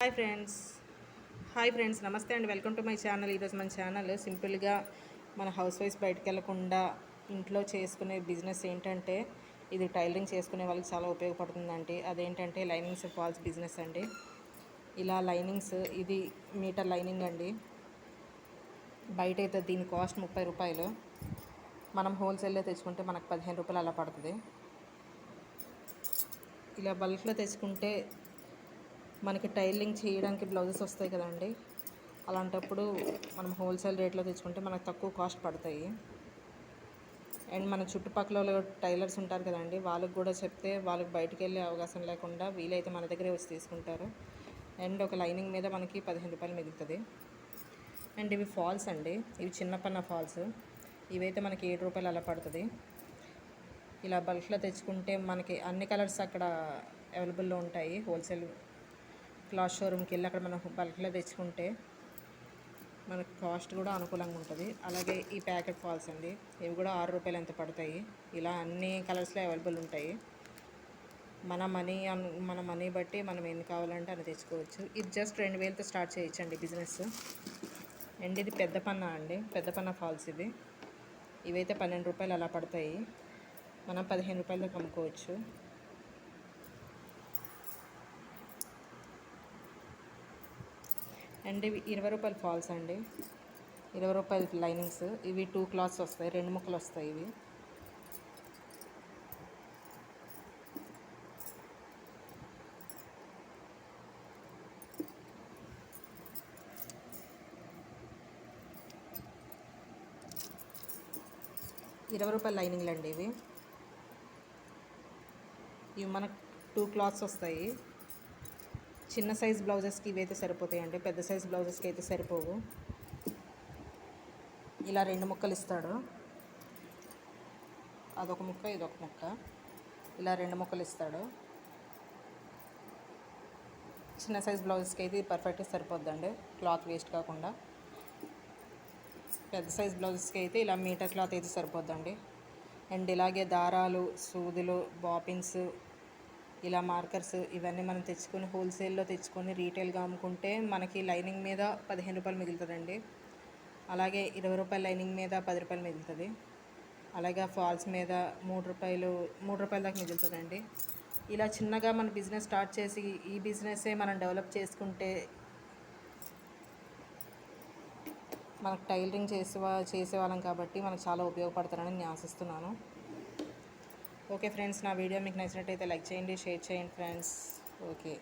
Hi friends hi friends నమస్తే అండి. Welcome to my channel. ఈరోజు మన ఛానల్ సింపుల్గా మన హౌస్ వైఫ్స్ బయటకు వెళ్ళకుండా ఇంట్లో చేసుకునే బిజినెస్ ఏంటంటే ఇది టైలరింగ్ చేసుకునే వాళ్ళకి చాలా ఉపయోగపడుతుందండి. అదేంటంటే లైనింగ్స్ ఫాల్స్ బిజినెస్ అండి. ఇలా లైనింగ్స్ ఇది మీటర్ లైనింగ్ అండి. బయట అయితే దీని కాస్ట్ 30 రూపాయలు. మనం హోల్సేల్లో తెచ్చుకుంటే మనకు 15 రూపాయలు అలా పడుతుంది. ఇలా బల్క్లో తెచ్చుకుంటే మనకి టైలరింగ్ చేయడానికి బ్లౌజెస్ వస్తాయి కదండి. అలాంటప్పుడు మనం హోల్సేల్ రేట్లో తెచ్చుకుంటే మనకు తక్కువ కాస్ట్ పడతాయి. అండ్ మన చుట్టుపక్కల టైలర్స్ ఉంటారు కదండి, వాళ్ళకి కూడా చెప్తే వాళ్ళకి బయటికి వెళ్ళే అవకాశం లేకుండా వీలైతే మన దగ్గరే వచ్చి తీసుకుంటారు. అండ్ ఒక లైనింగ్ మీద మనకి 15 రూపాయలు మిగులుతుంది. అండ్ ఇవి ఫాల్స్ అండి, ఇవి చిన్న పన్న ఫాల్స్. ఇవైతే మనకి 7 రూపాయలు అలా పడుతుంది. ఇలా బల్క్లో తెచ్చుకుంటే మనకి అన్ని కలర్స్ అక్కడ అవైలబుల్లో ఉంటాయి. హోల్సేల్ క్లాత్ షోరూమ్కి వెళ్ళి అక్కడ మనం బల్క్లో తెచ్చుకుంటే మనకు కాస్ట్ కూడా అనుకూలంగా ఉంటుంది. అలాగే ఈ ప్యాకెట్ ఫాల్స్ అండి, ఇవి కూడా 6 రూపాయలు ఎంత పడతాయి. ఇలా అన్ని కలర్స్లో అవైలబుల్ ఉంటాయి. మన మనీ బట్టి మనం ఎన్ని కావాలంటే అని తెచ్చుకోవచ్చు. ఇది జస్ట్ 2000తో స్టార్ట్ చేయొచ్చండి బిజినెస్. అండ్ ఇది పెద్ద పన్న అండి, పెద్ద పన్న ఫాల్స్ ఇవైతే 12 రూపాయలు అలా పడతాయి. మనం 15 రూపాయలతో అమ్ముకోవచ్చు. అండ్ ఇవి 20 రూపాయలు ఫాల్స్ అండి, 20 రూపాయలు లైనింగ్స్. ఇవి 2 క్లాత్స్ వస్తాయి, 2 ముక్కలు వస్తాయి. ఇవి ₹20 లైనింగ్లు అండి. ఇవి మనకు 2 క్లాత్స్ వస్తాయి. చిన్న సైజ్ బ్లౌజెస్కి ఇవైతే సరిపోతాయండి, పెద్ద సైజ్ బ్లౌజెస్కి అయితే సరిపోవు. ఇలా 2 ముక్కలు ఇస్తాడు, అదొక ముక్క ఇదొక ముక్క. ఇలా 2 ముక్కలు ఇస్తాడు. చిన్న సైజ్ బ్లౌజెస్కి అయితే పర్ఫెక్ట్గా సరిపోద్దండి, క్లాత్ వేస్ట్ కాకుండా. పెద్ద సైజ్ బ్లౌజెస్కి అయితే ఇలా మీటర్ క్లాత్ అయితే సరిపోద్దండి. అండ్ ఇలాగే దారాలు, సూదులు, బాపిన్స్, ఇలా మార్కర్స్ ఇవన్నీ మనం తెచ్చుకొని హోల్సేల్లో తెచ్చుకొని రీటైల్గా అమ్ముకుంటే మనకి లైనింగ్ మీద 15 రూపాయలు మిగులుతుందండి. అలాగే 20 రూపాయల లైనింగ్ మీద 10 రూపాయలు మిగులుతుంది. అలాగే ఫాల్స్ మీద 3 రూపాయల దాకా మిగులుతుందండి. ఇలా చిన్నగా మన బిజినెస్ స్టార్ట్ చేసి ఈ బిజినెస్సే మనం డెవలప్ చేసుకుంటే మనకు టైలరింగ్ చేసేవాళ్ళం కాబట్టి మనకు చాలా ఉపయోగపడతారని నేను ఆశిస్తున్నాను. ఓకే ఫ్రెండ్స్, నా వీడియో మీకు నచ్చినట్టయితే లైక్ చేయండి, షేర్ చేయండి ఫ్రెండ్స్. ఓకే.